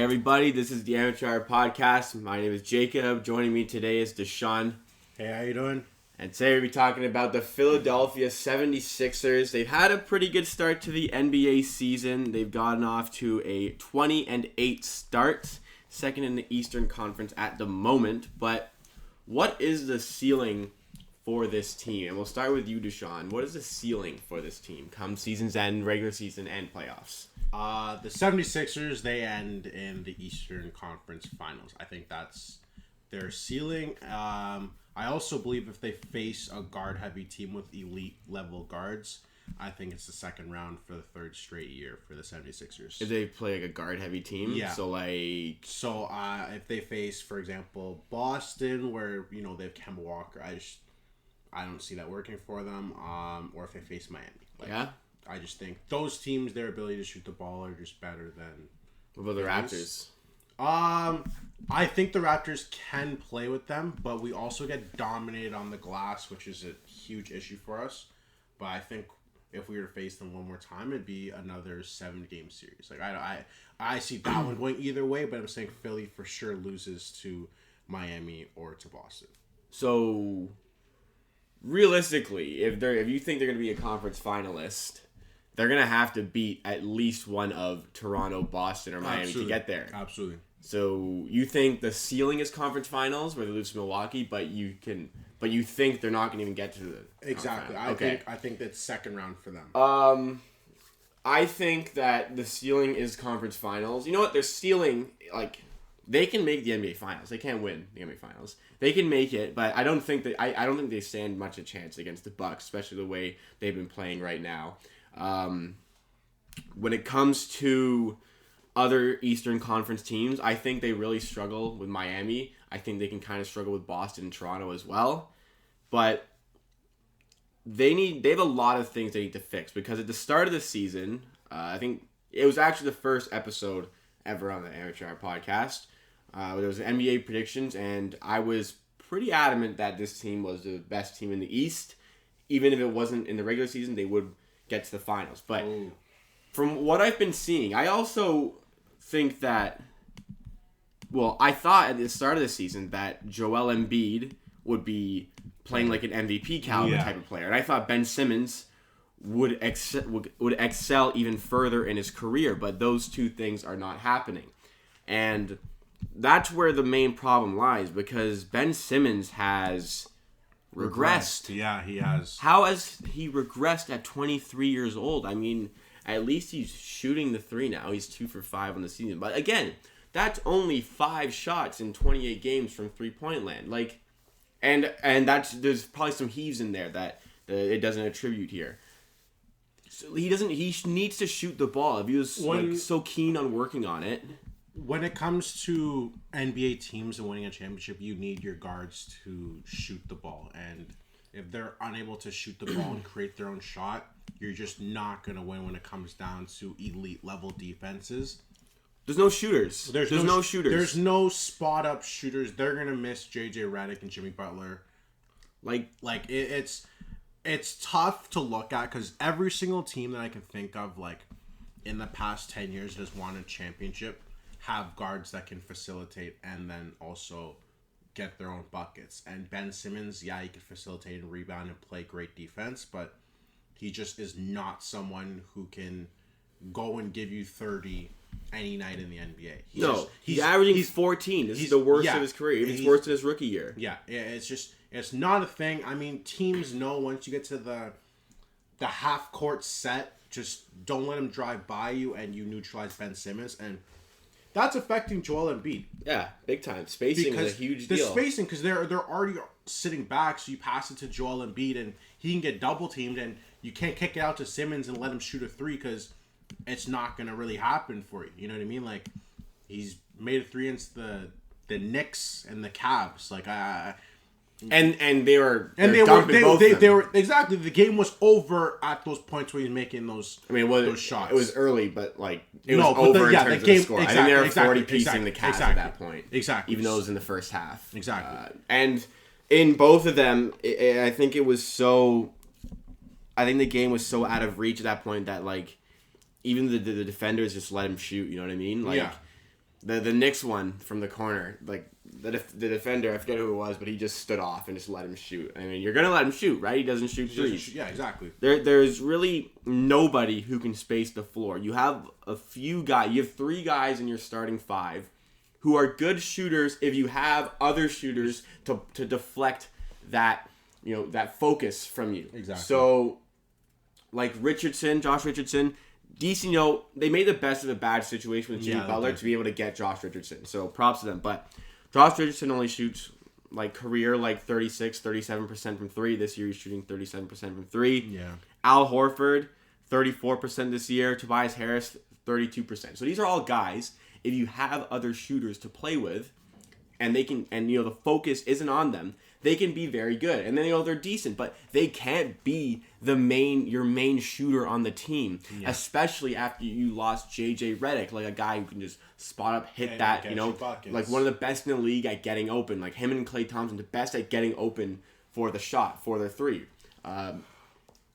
everybody. This is the Amateur Hour Podcast. My name is Jacob. Joining me today is Deshaun. Hey, how you doing? And today we'll be talking about the Philadelphia 76ers. They've had a pretty good start to the NBA season. They've gotten off to a 20-8 start, second in the Eastern Conference at the moment. But what is the ceiling for this team? And we'll start with you, Deshaun. What is the ceiling for this team come season's end, regular season, and playoffs? The 76ers, they end in the Eastern Conference Finals. I think that's their ceiling. I also believe if they face a guard-heavy team with elite-level guards, I think it's the second round for the third straight year for the 76ers. If they play like a guard-heavy team? Yeah. So if they face, for example, Boston, where, they have Kemba Walker, I don't see that working for them. Or if they face Miami. Yeah? I just think those teams, their ability to shoot the ball are just better than... What about the Raptors? I think the Raptors can play with them, but we also get dominated on the glass, which is a huge issue for us. But I think if we were to face them one more time, it'd be another 7-game series. Like I see that one going either way, but I'm saying Philly for sure loses to Miami or to Boston. So realistically, if you think they're going to be a conference finalist, they're going to have to beat at least one of Toronto, Boston, or Miami to get there. Absolutely. So you think the ceiling is conference finals where they lose to Milwaukee, but you think they're not going to even get to the exactly. I think that's second round for them. I think that the ceiling is conference finals. You know what? Their ceiling, they can make the NBA finals. They can't win the NBA finals. They can make it, but I don't think they stand much a chance against the Bucks, especially the way they've been playing right now. When it comes to other Eastern Conference teams, I think they really struggle with Miami. I think they can kind of struggle with Boston and Toronto as well. But they have a lot of things they need to fix, because at the start of the season, I think it was actually the first episode ever on the Amateur Hour Podcast. There was NBA predictions, and I was pretty adamant that this team was the best team in the East. Even if it wasn't in the regular season, they would get to the finals. But from what I've been seeing, I also think that, I thought at the start of the season that Joel Embiid would be playing like an MVP caliber type of player. And I thought Ben Simmons would excel even further in his career, but those two things are not happening. And that's where the main problem lies, because Ben Simmons has regressed. Yeah, he has. How has he regressed at 23 years old? I mean, at least he's shooting the three now. He's 2 for 5 on the season. But again, that's only 5 shots in 28 games from three-point land. And there's probably some heaves in there that it doesn't attribute here. So he needs to shoot the ball. If he was so keen on working on it. When it comes to NBA teams and winning a championship, you need your guards to shoot the ball. And if they're unable to shoot the ball and create their own shot, you're just not going to win when it comes down to elite level defenses. There's no shooters. There's no shooters. There's no spot up shooters. They're going to miss JJ Redick and Jimmy Butler. It's tough to look at, because every single team that I can think of, in the past 10 years has won a championship, have guards that can facilitate and then also get their own buckets. And Ben Simmons, he can facilitate and rebound and play great defense, but he just is not someone who can go and give you 30 any night in the NBA. He's averaging 14. This is the worst of his career. It's worse than his rookie year. Yeah, it's not a thing. I mean, teams know once you get to the half court set, just don't let him drive by you, and you neutralize Ben Simmons, and that's affecting Joel Embiid. Yeah, big time. Spacing is a huge deal. The spacing, because they're already sitting back, so you pass it to Joel Embiid, and he can get double teamed, and you can't kick it out to Simmons and let him shoot a 3, because it's not going to really happen for you. You know what I mean? He's made a 3 against the Knicks and the Cavs. And they were exactly. The game was over at those points where he's making those. I mean, those shots. It was early, but it was over in terms of the score. Exactly, I think they were 40 piecing the Cavs at that point. Exactly. Even though it was in the first half. Exactly. And in both of them, I think it was so. I think the game was so out of reach at that point that even the defenders just let him shoot. You know what I mean? The Knicks one from the corner, like the defender, I forget who it was, but he just stood off and just let him shoot. I mean, you're gonna let him shoot, right? He doesn't shoot threes. Yeah, exactly. There's really nobody who can space the floor. You have a few guys. You have 3 guys in your starting 5 who are good shooters. If you have other shooters to deflect that, that focus from you. Exactly. So, like Josh Richardson. Decent, they made the best of a bad situation with Jimmy Butler to be able to get Josh Richardson. So props to them. But Josh Richardson only shoots career 36-37% from 3. This year he's shooting 37% from 3. Yeah. Al Horford, 34% this year. Tobias Harris, 32%. So these are all guys, if you have other shooters to play with, and they can, and the focus isn't on them, they can be very good. And then they're decent, but they can't be your main shooter on the team, especially after you lost JJ Redick, like a guy who can just spot up, hit that, like one of the best in the league at getting open. Like him and Klay Thompson, the best at getting open for the shot, for their 3.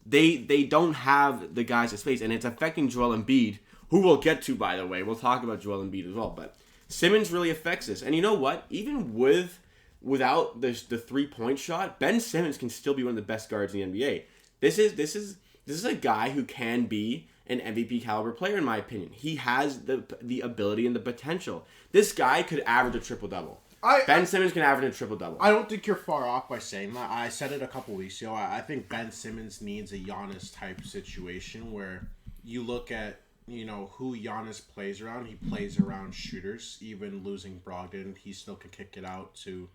They don't have the guys at space, and it's affecting Joel Embiid, who we'll get to, by the way. We'll talk about Joel Embiid as well, but Simmons really affects this. And you know what? Even without the 3-point shot, Ben Simmons can still be one of the best guards in the NBA. This is a guy who can be an MVP caliber player, in my opinion. He has the ability and the potential. This guy could average a triple-double. Ben Simmons can average a triple-double. I don't think you're far off by saying that. I said it a couple weeks ago. I think Ben Simmons needs a Giannis-type situation where you look at who Giannis plays around. He plays around shooters. Even losing Brogdon, he still can kick it out to,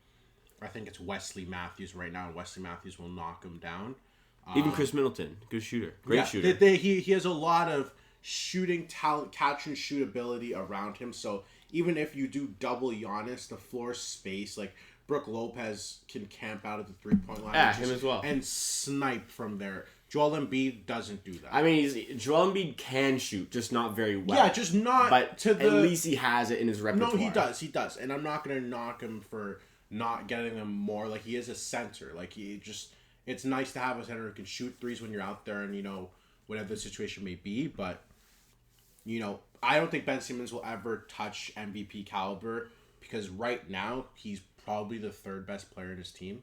I think it's Wesley Matthews right now, and Wesley Matthews will knock him down. Even Chris Middleton, good shooter, great shooter. He has a lot of shooting talent, catch and shoot ability around him. So even if you do double Giannis, the floor space, like Brook Lopez can camp out at the 3-point line. Yeah, him as well, and snipe from there. Joel Embiid doesn't do that. I mean, Joel Embiid can shoot, just not very well. Yeah, just not. But at least he has it in his repertoire. No, he does, and I'm not gonna knock him for not getting them more. Like, he is a center. Like, it's nice to have a center who can shoot threes when you're out there, and whatever the situation may be. But I don't think Ben Simmons will ever touch MVP caliber, because right now he's probably the 3rd best player in his team.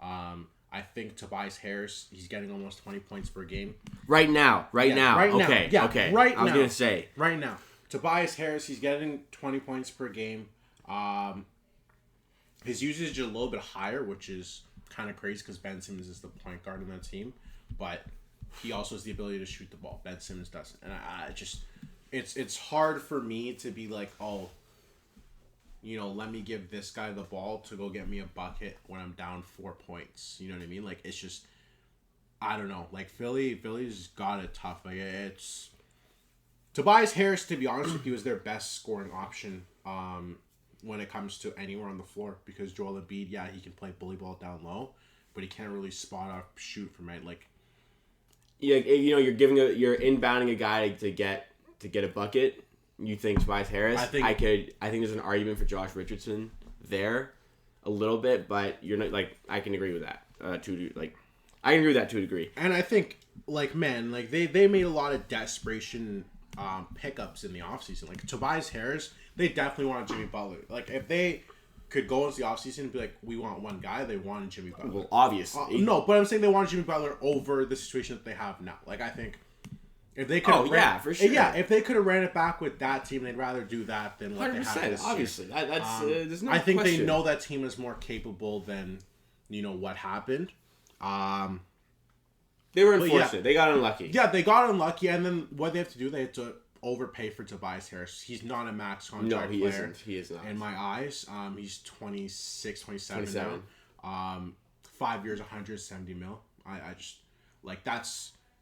I think Tobias Harris, he's getting almost 20 points per game. Right now. Okay. Right now. I was going to say. Right now. Tobias Harris, he's getting 20 points per game. His usage is a little bit higher, which is kind of crazy because Ben Simmons is the point guard in that team. But he also has the ability to shoot the ball. Ben Simmons doesn't. And it's hard for me to be like, let me give this guy the ball to go get me a bucket when I'm down 4 points. You know what I mean? Like, it's just, I don't know. Like, Philly's got it tough. Like, it's Tobias Harris, to be honest with you, is their best scoring option when it comes to anywhere on the floor, because Joel Embiid, he can play bully ball down low, but he can't really spot up shoot from it. Like, you're inbounding a guy to get a bucket. You think Tobias Harris? I think there's an argument for Josh Richardson there, a little bit, but you're not I can agree with that. I can agree with that to a degree. And I think they made a lot of desperation pickups in the offseason. Like Tobias Harris, they definitely wanted Jimmy Butler. Like, if they could go into the offseason and be like, we want one guy, they wanted Jimmy Butler. Well, obviously. No, but I'm saying they wanted Jimmy Butler over the situation that they have now. Like, I think if they could for sure. Yeah, if they could have ran it back with that team, they'd rather do that than what 100%, they have this obviously. year. That's there's no I think question. they know that team is more capable than what happened. They were unfortunate. They got unlucky. Yeah, they got unlucky, and then what they have to do, they have to overpay for Tobias Harris. He's not a max contract player. Isn't. He is not. In my eyes, he's 26, 27 now. 5 years, 170 mil. I just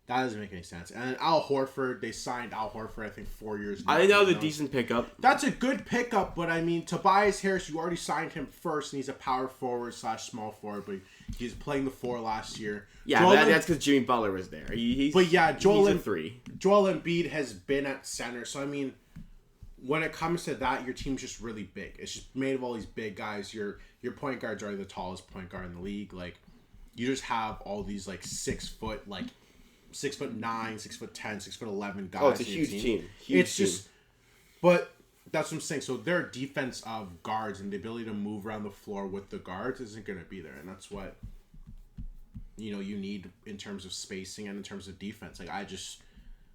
that doesn't make any sense. And Al Horford, they signed Al Horford, I think 4 years. I think that was a decent pickup. That's a good pickup, but I mean, Tobias Harris, you already signed him first, and he's a power forward / small forward, but he's playing the 4 last year. Yeah, that's because Jimmy Butler was there. He's a 3. Joel Embiid has been at center, so I mean, when it comes to that, your team's just really big. It's just made of all these big guys. Your point guard's already the tallest point guard in the league. Like, you just have all these 6 foot 6'9", 6'10", 6'11" guys. Oh, it's a huge team. Just, but That's what I'm saying. So their defense of guards and the ability to move around the floor with the guards isn't going to be there, and that's what you need in terms of spacing and in terms of defense. Like I just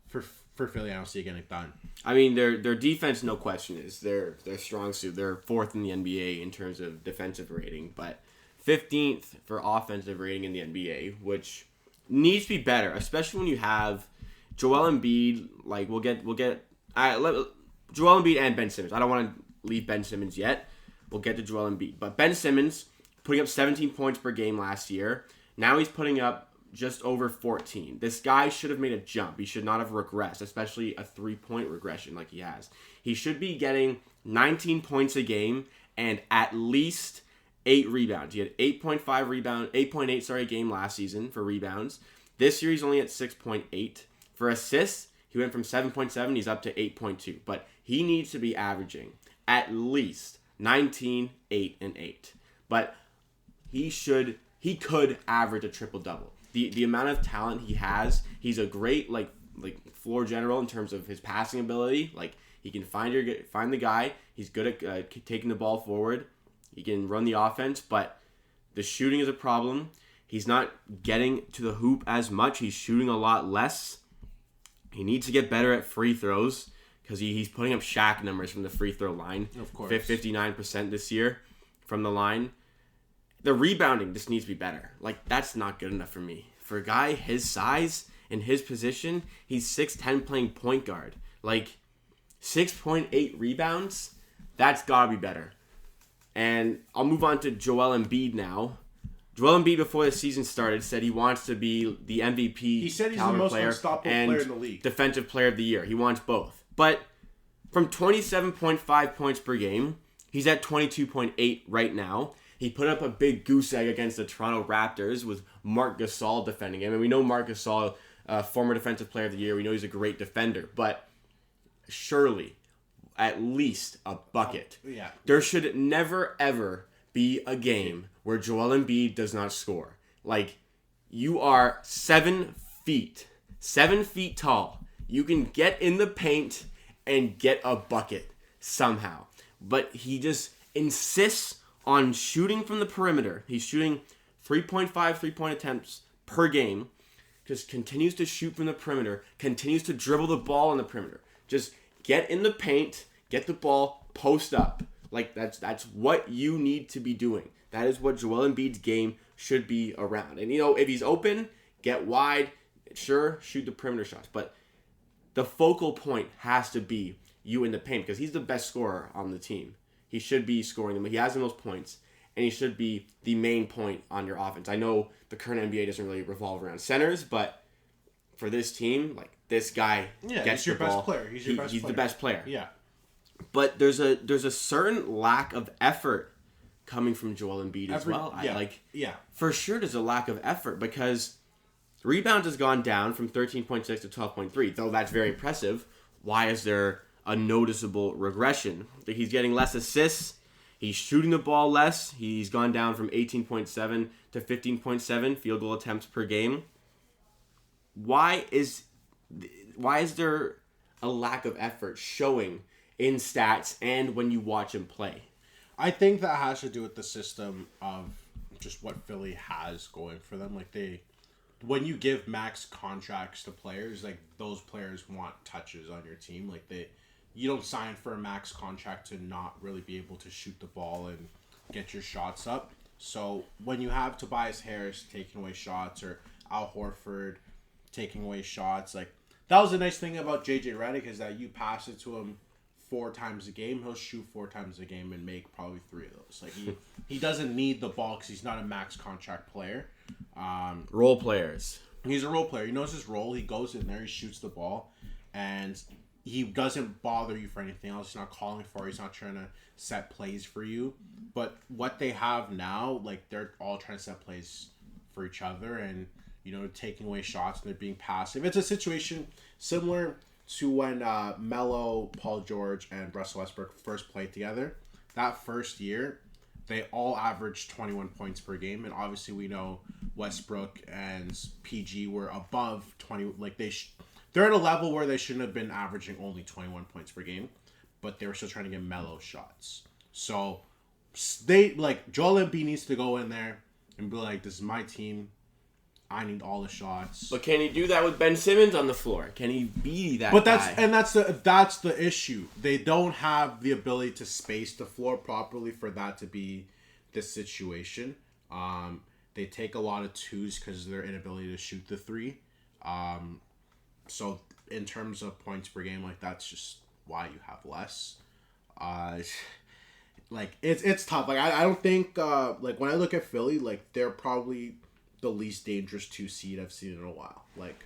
for Philly, I don't see it getting done. I mean, their defense, no question, is their strong suit. They're fourth in the NBA in terms of defensive rating, but 15th for offensive rating in the NBA, which needs to be better, especially when you have Joel Embiid. Like we'll get Joel Embiid and Ben Simmons. I don't want to leave Ben Simmons yet. We'll get to Joel Embiid. But Ben Simmons putting up 17 points per game last year. Now he's putting up just over 14. This guy should have made a jump. He should not have regressed, especially a 3-point regression like he has. He should be getting 19 points a game and at least 8 rebounds. He had 8.8 a game last season for rebounds. This year he's only at 6.8. For assists, he went from 7.7, he's up to 8.2. But he needs to be averaging at least 19, 8, and 8. But he could average a triple-double. The amount of talent he has, he's a great like floor general in terms of his passing ability. Like he can find the guy. He's good at taking the ball forward. He can run the offense, but the shooting is a problem. He's not getting to the hoop as much. He's shooting a lot less. He needs to get better at free throws because he's putting up Shaq numbers from the free throw line. Of course. 59% this year from the line. The rebounding just needs to be better. Like, that's not good enough for me. For a guy his size and his position, he's 6'10", playing point guard. Like, 6.8 rebounds, that's got to be better. And I'll move on to Joel Embiid now. Joel Embiid, before the season started, said he wants to be the MVP. He said he's the most unstoppable player in the league. Defensive player of the year. He wants both. But from 27.5 points per game, he's at 22.8 right now. He put up a big goose egg against the Toronto Raptors with Marc Gasol defending him. And we know Marc Gasol, former defensive player of the year. We know he's a great defender. But surely, at least a bucket. Yeah. There should never, ever be a game where Joel Embiid does not score. Like, you are 7 feet tall. You can get in the paint and get a bucket somehow. But he just insists on shooting from the perimeter. He's shooting 3.5 3-point attempts per game. Just continues to shoot from the perimeter. Continues to dribble the ball on the perimeter. Just get in the paint, get the ball, post up. Like, that's what you need to be doing. That is what Joel Embiid's game should be around. And, if he's open, get wide, sure, shoot the perimeter shots. But the focal point has to be you in the paint because he's the best scorer on the team. He should be scoring them. He has the most points, and he should be the main point on your offense. I know the current NBA doesn't really revolve around centers, but for this team, like, this guy gets your the ball. best player. He's the best player. Yeah. But there's a certain lack of effort coming from Joel Embiid as well. For sure there's a lack of effort because rebounds has gone down from 13.6 to 12.3. Though that's very impressive, why is there a noticeable regression? He's getting less assists. He's shooting the ball less. He's gone down from 18.7 to 15.7 field goal attempts per game. Why is there a lack of effort showing in stats and when you watch him play? I think that has to do with the system of just what Philly has going for them. Like, when you give max contracts to players, like, those players want touches on your team. Like, you don't sign for a max contract to not really be able to shoot the ball and get your shots up. So when you have Tobias Harris taking away shots or Al Horford taking away shots, like, that was the nice thing about JJ Redick is that you pass it to him 4 times a game, he'll shoot 4 times a game and make probably 3 of those. Like, he doesn't need the ball because he's not a max contract player. Role players. He's a role player. He knows his role. He goes in there, he shoots the ball, and he doesn't bother you for anything else. He's not calling for it. He's not trying to set plays for you. But what they have now, like, they're all trying to set plays for each other and, taking away shots and they're being passive. It's a situation similar to when Melo, Paul George, and Russell Westbrook first played together. That first year, they all averaged 21 points per game, and obviously we know Westbrook and PG were above 20. Like, they're at a level where they shouldn't have been averaging only 21 points per game. but they were still trying to get mellow shots. So they like Joel Embiid needs to go in there and be like, "This is my team. I need all the shots." But can he do that with Ben Simmons on the floor? Can he be that? But guy? that's the issue. They don't have the ability to space the floor properly for that to be the situation. They take a lot of twos because of their inability to shoot the three. So in terms of points per game, like that's just why you have less. Like it's tough. Like I don't think like when I look at Philly, like they're probably the least dangerous 2 seed I've seen in a while. Like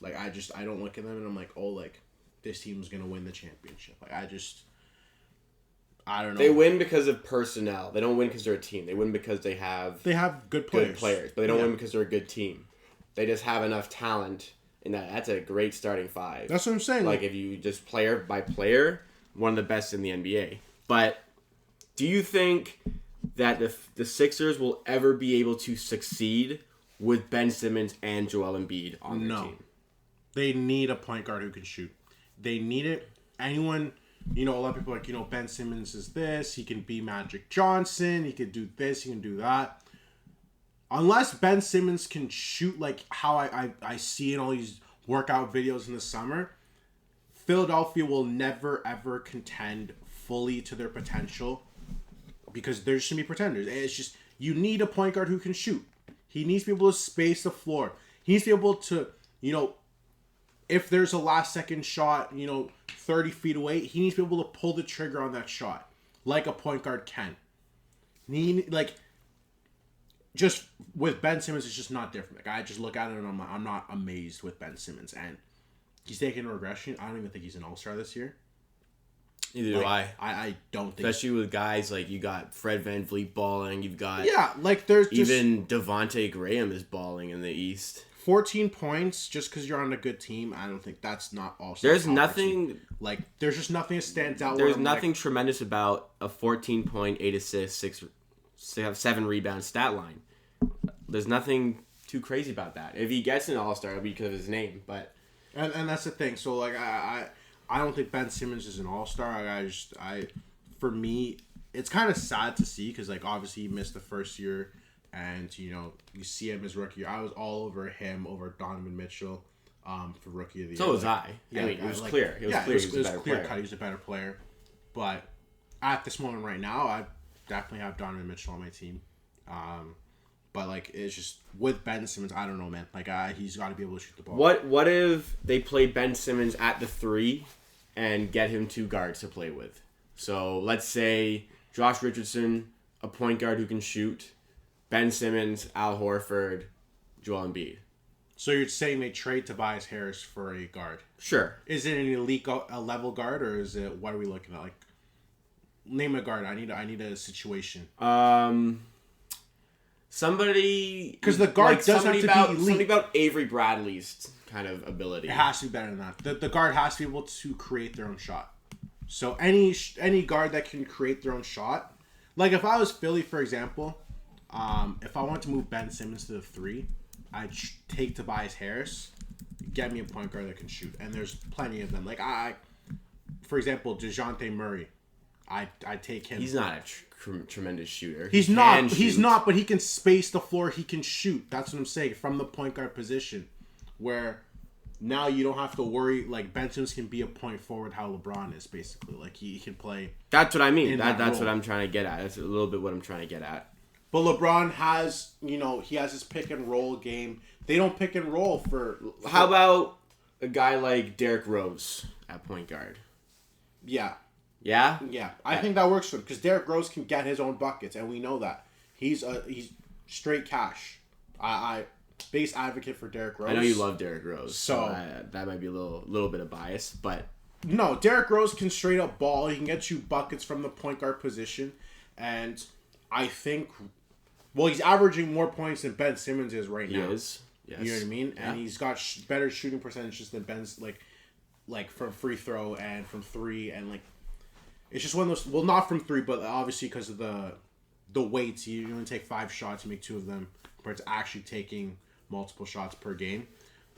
I don't look at them and I'm like, oh, like this team's gonna win the championship. Like I don't know. They win because of personnel. They don't win because they're a team. They win because they have good players. But they don't win because they're a good team. They just have enough talent, and that's a great starting 5. That's what I'm saying. Like if you just player by player, one of the best in the NBA. But do you think that the Sixers will ever be able to succeed with Ben Simmons and Joel Embiid on their team? They need a point guard who can shoot. They need it. Anyone, a lot of people are like, Ben Simmons is this. He can be Magic Johnson. He can do this. He can do that. Unless Ben Simmons can shoot like how I see in all these workout videos in the summer, Philadelphia will never, ever contend fully to their potential because they're just going to be pretenders. It's just, you need a point guard who can shoot. He needs to be able to space the floor. He needs to be able to, if there's a last second shot, 30 feet away, he needs to be able to pull the trigger on that shot like a point guard can. Just with Ben Simmons, it's just not different. Like I just look at it and I'm not amazed with Ben Simmons. And he's taking a regression. I don't even think he's an all-star this year. Neither do I. I don't think. Especially with guys like you got Fred VanVleet balling. You've got there's just, even Devontae Graham is balling in the East. 14 points just because you're on a good team. I don't think that's not all-star. There's nothing there's just nothing that stands out. There's nothing tremendous about a 14 point, 8 assists, 7 rebound stat line. There's nothing too crazy about that. If he gets an all-star, it'll be because of his name. But and that's the thing. So I don't think Ben Simmons is an all-star. For me, it's kind of sad to see because obviously he missed the first year, and you see him as rookie year. I was all over him over Donovan Mitchell, for rookie of the year. So was I. Yeah, I mean, it was clear. It was clear cut. He was a better player, but at this moment right now, I definitely have Donovan Mitchell on my team. But it's just with Ben Simmons, I don't know, man. He's got to be able to shoot the ball. What if they play Ben Simmons at the 3 and get him 2 guards to play with? So let's say Josh Richardson, a point guard who can shoot, Ben Simmons, Al Horford, Joel Embiid. So you're saying they trade Tobias Harris for a guard? Sure. Is it an elite level guard, or is it, what are we looking at? Name a guard. I need a situation. Somebody, because the guard does have to be elite. Something about Avery Bradley's kind of ability. It has to be better than that. The guard has to be able to create their own shot. So any guard that can create their own shot, like if I was Philly, for example, if I want to move Ben Simmons to the 3, I'd take Tobias Harris, get me a point guard that can shoot, and there's plenty of them. For example, DeJounte Murray, I take him. He's not a tremendous shooter. He's not, but he can space the floor. He can shoot. That's what I'm saying, from the point guard position, where now you don't have to worry. Ben Simmons can be a point forward, how LeBron is basically. He can play. That's what I mean. That's what I'm trying to get at. That's a little bit what I'm trying to get at. But LeBron has, he has his pick and roll game. They don't pick and roll for. How about a guy like Derrick Rose at point guard? Yeah. Yeah? Yeah. I think that works for him because Derrick Rose can get his own buckets, and we know that. He's straight cash. I biggest advocate for Derrick Rose. I know you love Derrick Rose, so that might be a little bit of bias, but no, Derrick Rose can straight up ball. He can get you buckets from the point guard position, and I think, he's averaging more points than Ben Simmons is right now. He is. Yes. You know what I mean? Yeah. And he's got better shooting percentages than Ben's, like from free throw and from 3, and it's just one of those. Well, not from 3, but obviously because of the weights, you only take 5 shots, you make 2 of them, compared to actually taking multiple shots per game.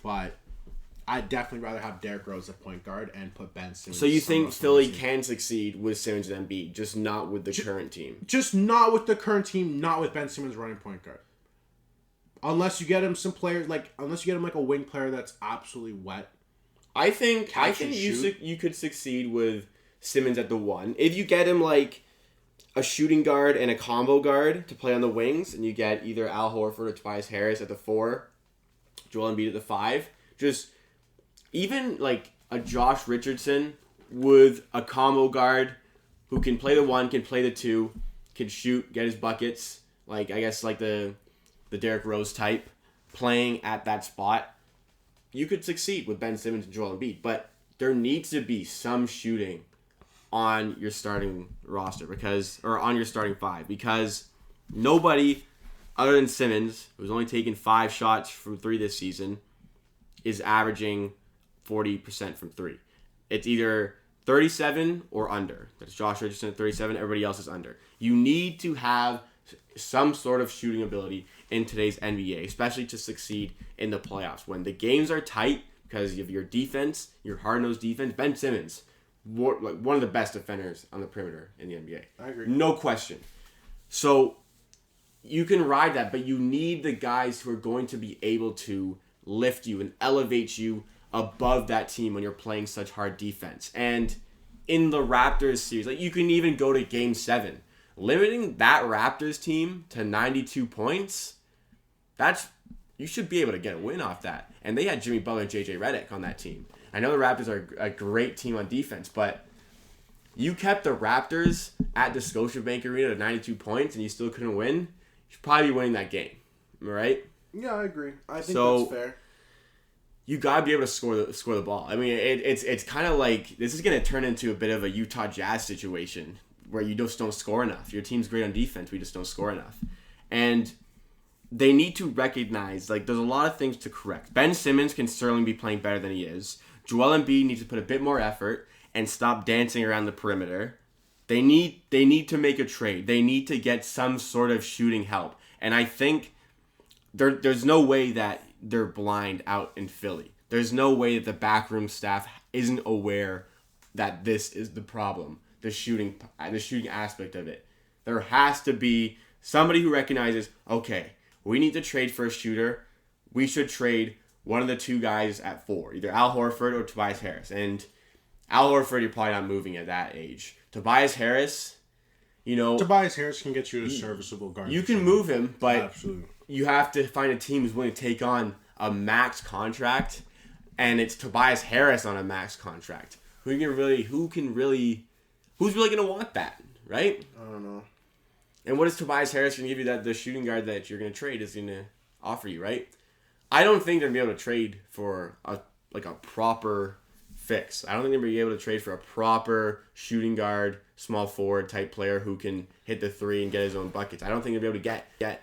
But I'd definitely rather have Derrick Rose at point guard and put Ben Simmons. So you think Philly can succeed with Simmons and Embiid, just not with the current team? Just not with the current team, not with Ben Simmons running point guard. Unless you get him some players unless you get him like a wing player that's absolutely wet. I think you could succeed with Simmons at the 1. If you get him like a shooting guard and a combo guard to play on the wings, and you get either Al Horford or Tobias Harris at the 4, Joel Embiid at the 5, just even like a Josh Richardson with a combo guard who can play the 1, can play the 2, can shoot, get his buckets, like I guess like the Derrick Rose type, playing at that spot, you could succeed with Ben Simmons and Joel Embiid. But there needs to be some shooting on your starting roster or on your starting 5, because nobody other than Simmons, who's only taken 5 shots from 3 this season, is averaging 40% from 3. It's either 37 or under. That's Josh Richardson at 37. Everybody else is under. You need to have some sort of shooting ability in today's NBA, especially to succeed in the playoffs. When the games are tight because of your defense, your hard-nosed defense, Ben Simmons, one of the best defenders on the perimeter in the NBA. I agree. No question. So you can ride that, but you need the guys who are going to be able to lift you and elevate you above that team when you're playing such hard defense. And in the Raptors series, like you can even go to Game 7. Limiting that Raptors team to 92 points, you should be able to get a win off that. And they had Jimmy Butler and JJ Redick on that team. I know the Raptors are a great team on defense, but you kept the Raptors at the Scotiabank Arena to 92 points and you still couldn't win. You should probably be winning that game. Am I right? Yeah, I agree. I think that's fair. You gotta be able to score the ball. I mean, it's kind of like this is gonna turn into a bit of a Utah Jazz situation where you just don't score enough. Your team's great on defense, we just don't score enough, and they need to recognize like there's a lot of things to correct. Ben Simmons can certainly be playing better than he is. Joel Embiid needs to put a bit more effort and stop dancing around the perimeter. They need to make a trade. They need to get some sort of shooting help, and I think there's no way that they're blind out in Philly. There's no way that the backroom staff isn't aware that this is the problem, the shooting aspect of it. There has to be somebody who recognizes, okay, we need to trade for a shooter. We should trade one of the 2 guys at 4, either Al Horford or Tobias Harris. And Al Horford, you're probably not moving at that age. Tobias Harris, Tobias Harris can get you a serviceable guard. You can move him, but absolutely. You have to find a team who's willing to take on a max contract, and it's Tobias Harris on a max contract. Who's really going to want that, right? I don't know. And what is Tobias Harris going to give you that the shooting guard that you're going to trade is going to offer you, right? I don't think they're going to be able to trade for a proper fix. I don't think they're going to be able to trade for a proper shooting guard, small forward type player who can hit the 3 and get his own buckets. I don't think they'll be able to get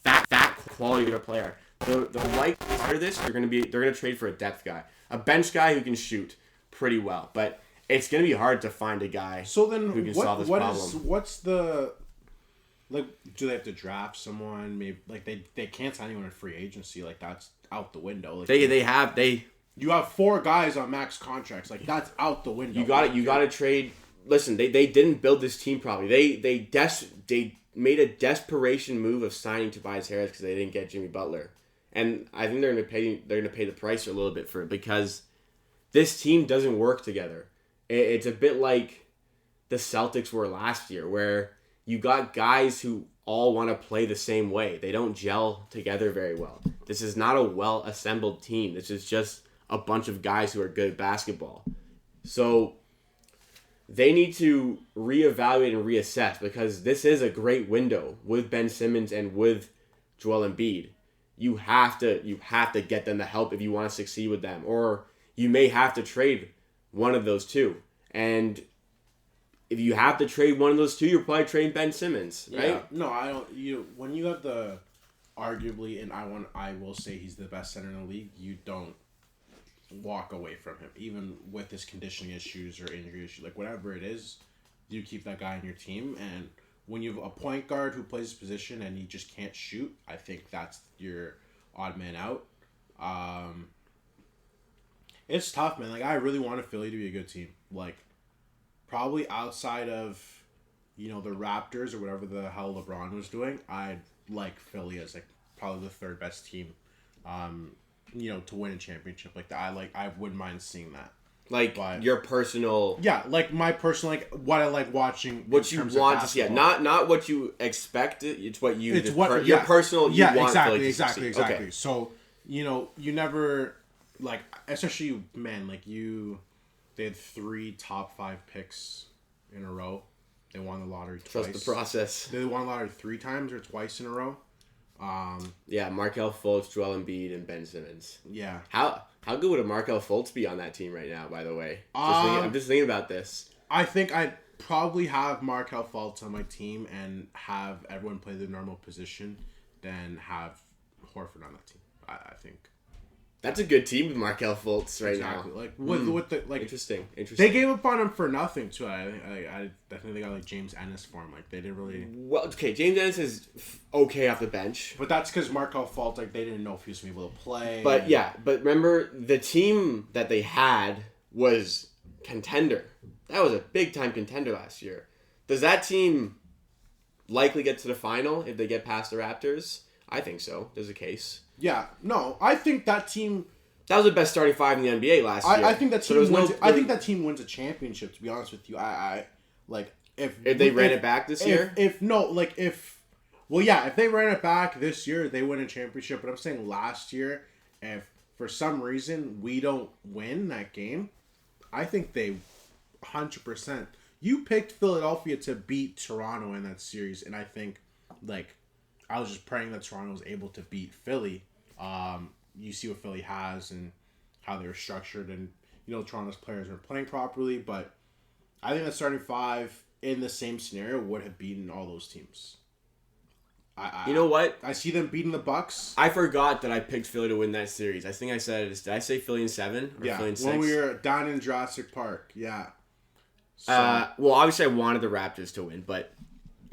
that quality of a player. The likely part of this, they're going to trade for a depth guy, a bench guy who can shoot pretty well, but it's going to be hard to find a guy who can solve this problem. What's the do they have to draft someone? Maybe they can't sign anyone in free agency. Like that's out the window. Like, you have 4 guys on max contracts. Like that's out the window. You got to trade. Listen, they didn't build this team properly. They made a desperation move of signing Tobias Harris because they didn't get Jimmy Butler, and I think they're going to pay the price a little bit for it because this team doesn't work together. It's a bit like the Celtics were last year, where you got guys who all want to play the same way. They don't gel together very well. This is not a well-assembled team. This is just a bunch of guys who are good at basketball. So they need to reevaluate and reassess because this is a great window with Ben Simmons and with Joel Embiid. You have to get them the help if you want to succeed with them, or you may have to trade one of those 2. And if you have to trade one of those 2, you're probably trading Ben Simmons, right? Yeah. No, I don't. When you have the arguably, and I will say he's the best center in the league. You don't walk away from him, even with his conditioning issues or injury issues, like whatever it is. You keep that guy in your team, and when you have a point guard who plays his position and he just can't shoot, I think that's your odd man out. It's tough, man. Like, I really wanted Philly to be a good team. Like, probably outside of, the Raptors or whatever the hell LeBron was doing, I like Philly as, like, probably the third best team, to win a championship. Like, I wouldn't mind seeing that. Like, your personal... Yeah, like, my personal, like, what I like watching. What you want to see. Yeah, not what you expect. It's what you... It's your personal... You want exactly. Okay. So, you never... Like, especially, man, like, they had 3 top 5 picks in a row. They won the lottery twice. Trust the process. They won the lottery 3 times or twice in a row. Yeah, Markelle Fultz, Joel Embiid, and Ben Simmons. Yeah. How good would a Markelle Fultz be on that team right now, by the way? I'm just thinking about this. I think I'd probably have Markelle Fultz on my team and have everyone play the normal position, then have Horford on that team. I think. That's a good team with Markelle Fultz right exactly. now. Like with the like interesting. They gave up on him for nothing too. I definitely got like James Ennis for him. Like they didn't really. Well, okay, James Ennis is okay off the bench, but that's because Markelle Fultz, like they didn't know if he was gonna be able to play. But remember the team that they had was contender. That was a big time contender last year. Does that team likely get to the final if they get past the Raptors? I think so. There's a case. Yeah, no, I think that team. That was the best starting 5 in the NBA last year. I think that team. I think that team wins a championship. To be honest with you, I like if they ran it back this year. If they ran it back this year, they win a championship. But I'm saying last year, if for some reason we don't win that game, I think they 100%. You picked Philadelphia to beat Toronto in that series, and I think like. I was just praying that Toronto was able to beat Philly. You see what Philly has and how they're structured, and Toronto's players are playing properly. But I think that starting 5 in the same scenario would have beaten all those teams. You know what? I see them beating the Bucks. I forgot that I picked Philly to win that series. I think I said it. Did I say Philly in 7 or Philly in 6? When we were down in Jurassic Park. Yeah. So, well, obviously I wanted the Raptors to win, but.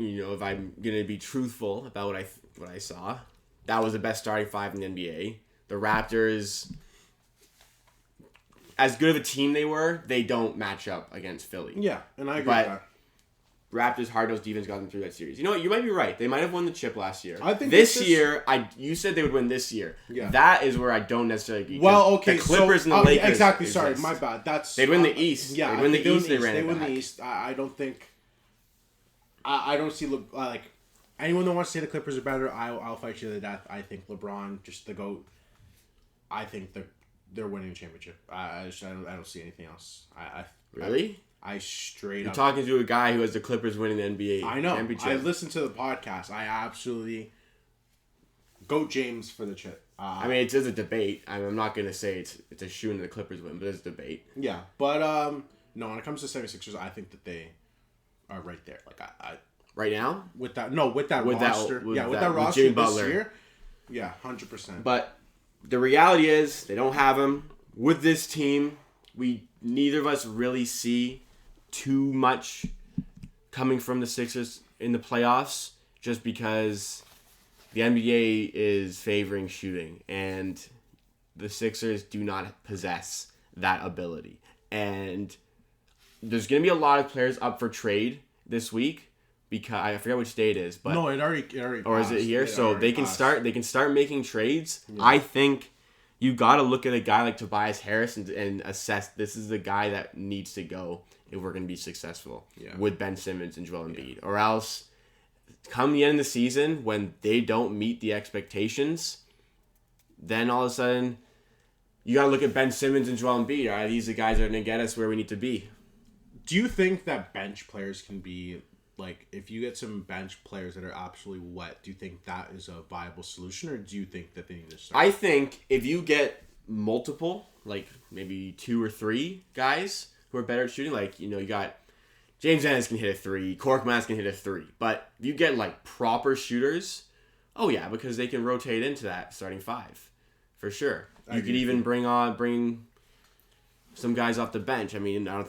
If I'm gonna be truthful about what I saw, that was the best starting 5 in the NBA. The Raptors, as good of a team they don't match up against Philly. Yeah, and I agree with that. Raptors' hard-nosed defense got them through that series. You know what? You might be right. They might have won the chip last year. I think this year, you said they would win this year. Yeah. That is where I don't necessarily agree. Well, okay, the Clippers and the Lakers. Exactly. Sorry, my bad. They'd win the East. Yeah, they'd win the East. They ran it back. They win the East. I don't think. I don't see like anyone that wants to say the Clippers are better. I'll fight you to the death. I think LeBron, just the GOAT. I think they're winning a championship. I don't see anything else. Really? I straight You're up. talking to a guy who has the Clippers winning the NBA championship. I listened to the podcast. I absolutely GOAT James for the chip. I mean, it is a debate. I'm not going to say it's a shoe in the Clippers win, but it's a debate. Yeah, but no, when it comes to 76ers, I think that they are right there. Like I right now with that roster, with that roster Jimmy this Butler. year, yeah, 100%. But the reality is they don't have him. With this team, neither of us really see too much coming from the Sixers in the playoffs, just because the NBA is favoring shooting, and the Sixers do not possess that ability. And there's going to be a lot of players up for trade this week, because I forget which day it is, but no, it already or passed. is it here? So they can start making trades. Yeah. I think you got to look at a guy like Tobias Harris and assess this is the guy that needs to go if we're going to be successful with Ben Simmons and Joel Embiid, or else come the end of the season when they don't meet the expectations, then all of a sudden you got to look at Ben Simmons and Joel Embiid. Are these the guys that are going to get us where we need to be? Do you think that bench players can be, like, if you get some bench players that are absolutely wet, do you think that is a viable solution, or do you think that they need to start? I think if you get multiple, like maybe 2 or 3 guys who are better at shooting, like, you got James Ennis can hit a 3, Korkmaz can hit a 3, but if you get like proper shooters, oh yeah, because they can rotate into that starting 5 for sure. You could even bring some guys off the bench. I mean, I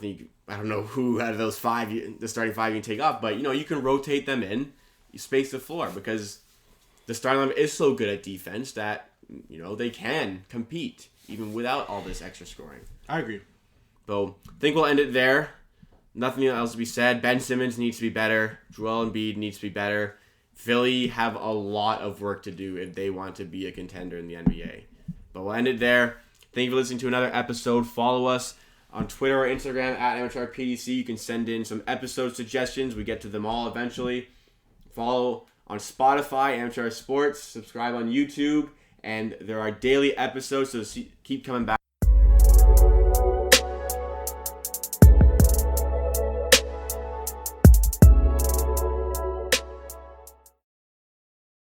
don't know who out of those 5, the starting 5 you can take off, but you can rotate them in, you space the floor, because the starting lineup is so good at defense that they can compete even without all this extra scoring. I agree. So I think we'll end it there. Nothing else to be said. Ben Simmons needs to be better. Joel Embiid needs to be better. Philly have a lot of work to do if they want to be a contender in the NBA. But we'll end it there. Thank you for listening to another episode. Follow us on Twitter or Instagram at AmateurPDC. You can send in some episode suggestions. We get to them all eventually. Follow on Spotify, Amateur Sports. Subscribe on YouTube. And there are daily episodes, so keep coming back.